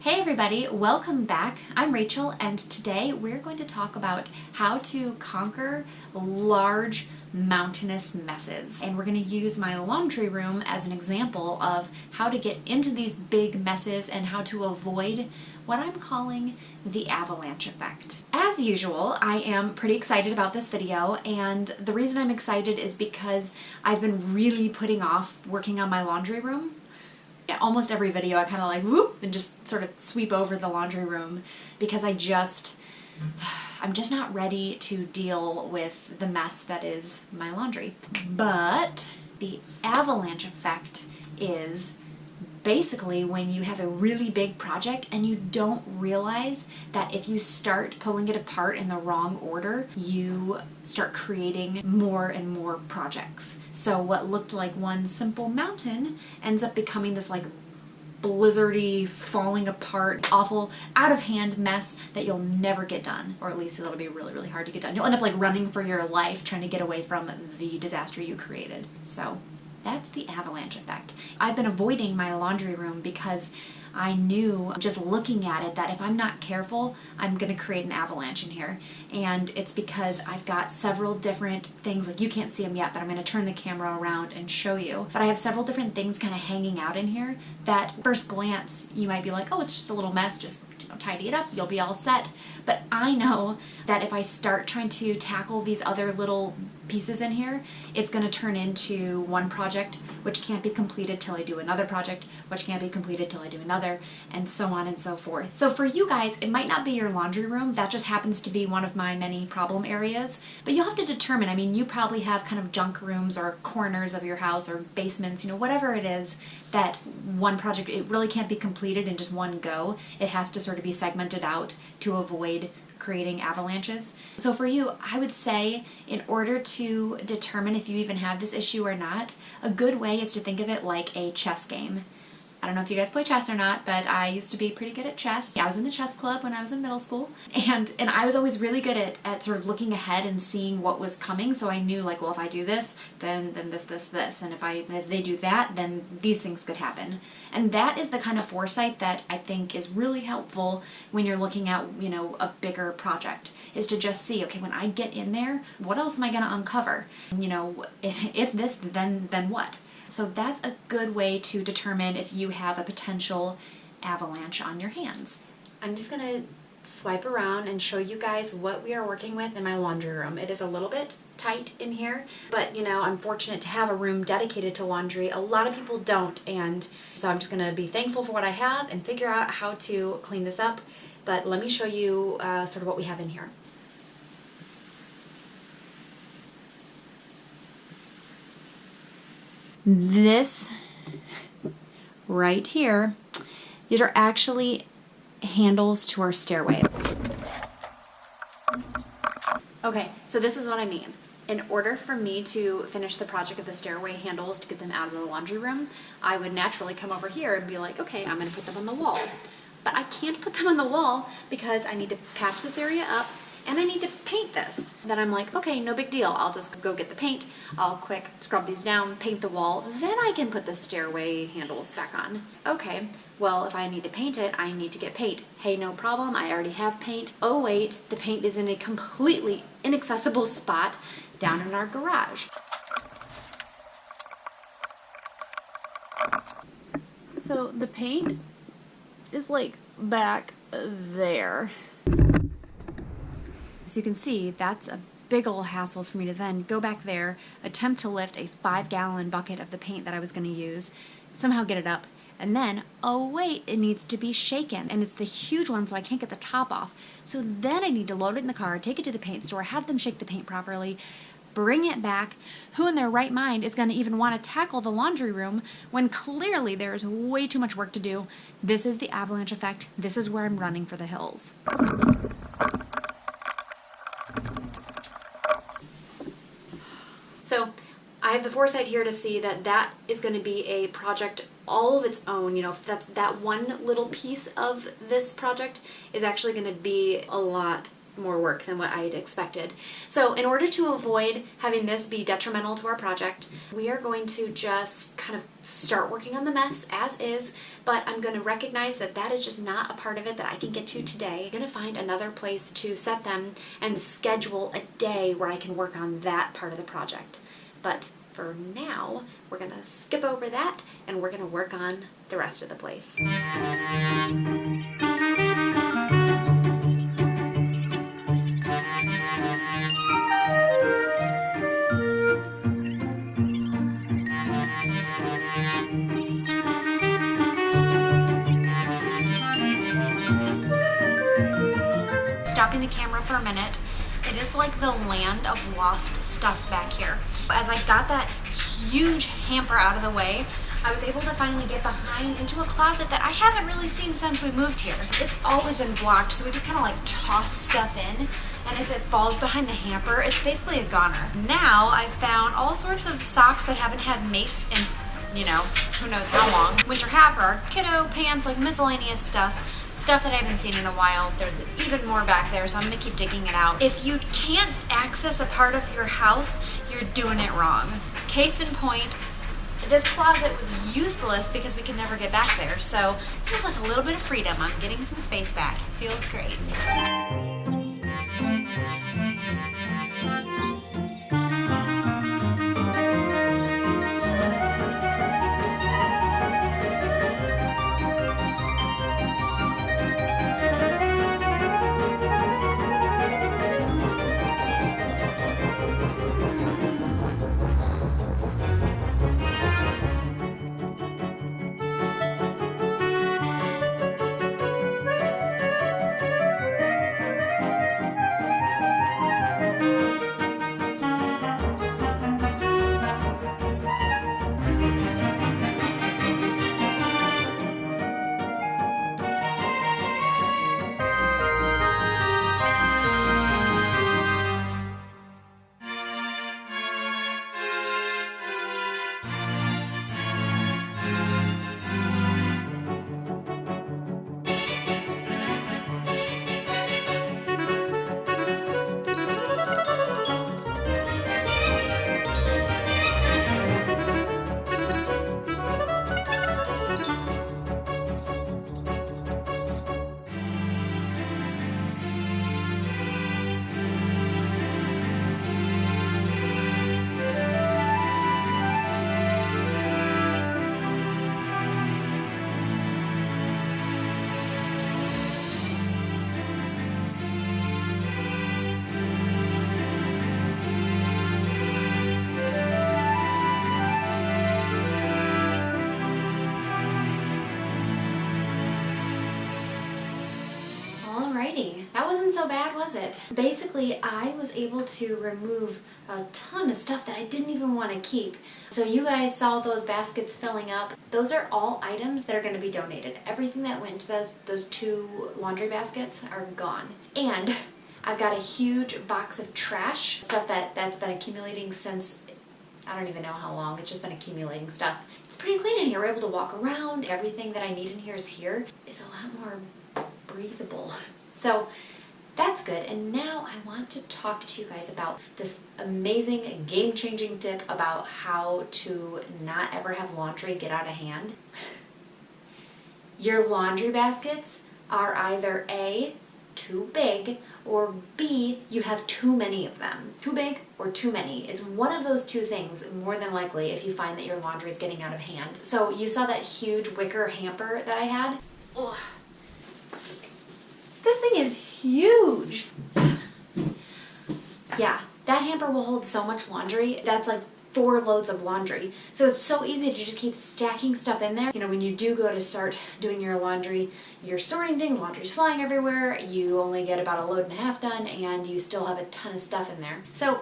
Hey everybody, welcome back. I'm Rachel and today we're going to talk about how to conquer large mountainous messes. And we're going to use my laundry room as an example of how to get into these big messes and how to avoid what I'm calling the avalanche effect. As usual, I am pretty excited about this video, and the reason I'm excited is because I've been really putting off working on my laundry room. Almost every video I kind of like whoop and just sort of sweep over the laundry room because I'm just not ready to deal with the mess that is my laundry. But the avalanche effect is basically when you have a really big project and you don't realize that if you start pulling it apart in the wrong order, you start creating more and more projects. So what looked like one simple mountain ends up becoming this like blizzardy, falling apart, awful, out of hand mess that you'll never get done, or at least it'll be really, really hard to get done. You'll end up like running for your life trying to get away from the disaster you created. So that's the avalanche effect. I've been avoiding my laundry room because I knew just looking at it that if I'm not careful, I'm going to create an avalanche in here. And it's because I've got several different things, like you can't see them yet, but I'm going to turn the camera around and show you. But I have several different things kind of hanging out in here that first glance you might be like, oh, it's just a little mess, just tidy it up, you'll be all set. But I know that if I start trying to tackle these other little pieces in here, it's going to turn into one project which can't be completed till I do another project, which can't be completed till I do another, and so on and so forth. So for you guys, it might not be your laundry room, that just happens to be one of my many problem areas, but you'll have to determine. I mean, you probably have kind of junk rooms or corners of your house or basements, whatever it is, that one project, it really can't be completed in just one go. It has to sort of be segmented out to avoid creating avalanches. So for you, I would say in order to determine if you even have this issue or not, a good way is to think of it like a chess game. I don't know if you guys play chess or not, but I used to be pretty good at chess. I was in the chess club when I was in middle school, and I was always really good at sort of looking ahead and seeing what was coming, so I knew like, well, if I do this, then this, and if they do that, then these things could happen. And that is the kind of foresight that I think is really helpful when you're looking at, a bigger project, is to just see, okay, when I get in there, what else am I going to uncover? If this, then what? So that's a good way to determine if you have a potential avalanche on your hands. I'm just going to swipe around and show you guys what we are working with in my laundry room. It is a little bit tight in here, but I'm fortunate to have a room dedicated to laundry. A lot of people don't, and so I'm just going to be thankful for what I have and figure out how to clean this up. But let me show you sort of what we have in here. This right here, these are actually handles to our stairway. Okay, so this is what I mean. In order for me to finish the project of the stairway handles to get them out of the laundry room, I would naturally come over here and be like, okay, I'm going to put them on the wall. But I can't put them on the wall because I need to patch this area up and I need to paint this. Then I'm like, okay, no big deal. I'll just go get the paint. I'll quick scrub these down, paint the wall. Then I can put the stairway handles back on. Okay, well, if I need to paint it, I need to get paint. Hey, no problem. I already have paint. Oh, wait, the paint is in a completely inaccessible spot down in our garage. So the paint is like back there. As you can see, that's a big ol' hassle for me to then go back there, attempt to lift a 5-gallon bucket of the paint that I was going to use, somehow get it up, and then, oh wait, it needs to be shaken, and it's the huge one so I can't get the top off. So then I need to load it in the car, take it to the paint store, have them shake the paint properly, bring it back. Who in their right mind is going to even want to tackle the laundry room when clearly there's way too much work to do? This is the avalanche effect. This is where I'm running for the hills. So I have the foresight here to see that that is going to be a project all of its own. That one little piece of this project is actually going to be a lot more work than what I had expected. So in order to avoid having this be detrimental to our project, we are going to just kind of start working on the mess as is, but I'm going to recognize that that is just not a part of it that I can get to today. I'm going to find another place to set them and schedule a day where I can work on that part of the project. But for now, we're going to skip over that and we're going to work on the rest of the place. Stopping the camera for a minute, it is like the land of lost stuff back here. As I got that huge hamper out of the way, I was able to finally get behind into a closet that I haven't really seen since we moved here. It's always been blocked, so we just kind of like toss stuff in, and if it falls behind the hamper, it's basically a goner. Now I've found all sorts of socks that haven't had mates in, you know, who knows how long. Winter hamper, kiddo pants, like miscellaneous stuff that I haven't seen in a while. There's even more back there, so I'm gonna keep digging it out. If you can't access a part of your house, you're doing it wrong. Case in point, this closet was useless because we could never get back there. So this is like a little bit of freedom. I'm getting some space back. Feels great. That wasn't so bad, was it? Basically, I was able to remove a ton of stuff that I didn't even want to keep. So you guys saw those baskets filling up. Those are all items that are going to be donated. Everything that went into those 2 laundry baskets are gone. And I've got a huge box of trash, stuff that's been accumulating since I don't even know how long. It's just been accumulating stuff. It's pretty clean in here. We're able to walk around. Everything that I need in here is here. It's a lot more breathable. So that's good. And now I want to talk to you guys about this amazing game-changing tip about how to not ever have laundry get out of hand. Your laundry baskets are either A, too big, or B, you have too many of them. Too big or too many. It's one of those 2 things, more than likely, if you find that your laundry is getting out of hand. So you saw that huge wicker hamper that I had? Ugh. This thing is huge. Yeah, that hamper will hold so much laundry. That's like 4 loads of laundry. So it's so easy to just keep stacking stuff in there. You know, when you do go to start doing your laundry, you're sorting things, laundry's flying everywhere, you only get about 1.5 loads done, and you still have a ton of stuff in there. So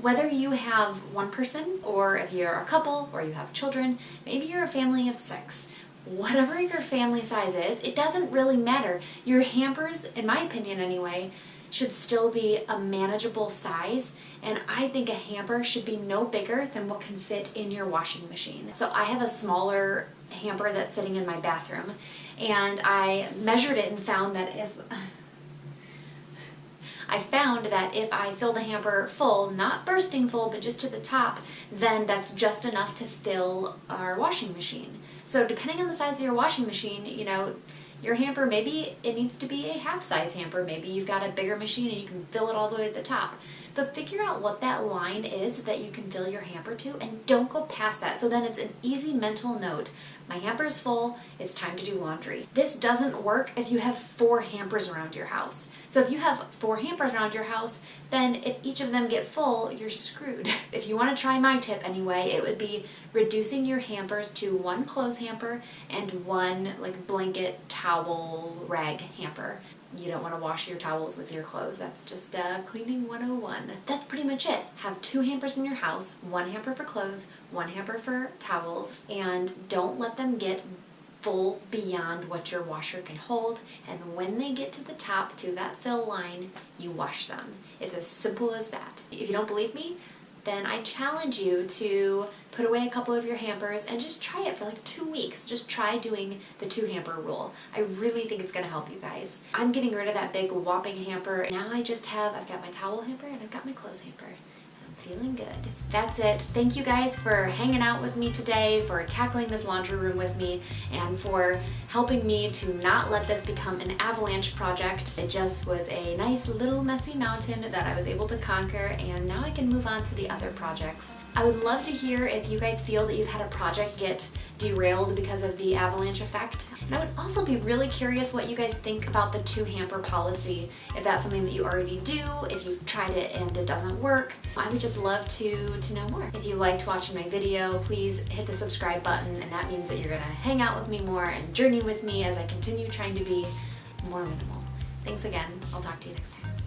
whether you have one person, or if you're a couple, or you have children, maybe you're a family of 6, whatever your family size is, it doesn't really matter. Your hampers, in my opinion anyway, should still be a manageable size, and I think a hamper should be no bigger than what can fit in your washing machine. So I have a smaller hamper that's sitting in my bathroom, and I measured it and found that if I found that if I fill the hamper full, not bursting full, but just to the top, then that's just enough to fill our washing machine. So depending on the size of your washing machine, you know, your hamper, maybe it needs to be a half-size hamper. Maybe you've got a bigger machine and you can fill it all the way to the top. But figure out what that line is that you can fill your hamper to, and don't go past that. So then it's an easy mental note. My hamper is full, it's time to do laundry. This doesn't work if you have 4 hampers around your house. So if you have 4 hampers around your house, then if each of them get full, you're screwed. If you want to try my tip anyway, it would be reducing your hampers to 1 clothes hamper and 1 like blanket, towel, rag hamper. You don't want to wash your towels with your clothes. That's just cleaning 101. That's pretty much it. Have 2 hampers in your house, 1 hamper for clothes, 1 hamper for towels, and don't let them get full beyond what your washer can hold. And when they get to the top, to that fill line, you wash them. It's as simple as that. If you don't believe me, then I challenge you to put away a couple of your hampers and just try it for like 2 weeks. Just try doing the 2 hamper rule. I really think it's gonna help you guys. I'm getting rid of that big whopping hamper. Now I've got my towel hamper and I've got my clothes hamper. Feeling good. That's it. Thank you guys for hanging out with me today, for tackling this laundry room with me, and for helping me to not let this become an avalanche project. It just was a nice little messy mountain that I was able to conquer, and now I can move on to the other projects. I would love to hear if you guys feel that you've had a project get derailed because of the avalanche effect. And I would also be really curious what you guys think about the 2 hamper policy. If that's something that you already do, if you've tried it and it doesn't work. I would just love to know more. If you liked watching my video, please hit the subscribe button, and that means that you're gonna hang out with me more and journey with me as I continue trying to be more minimal. Thanks again. I'll talk to you next time.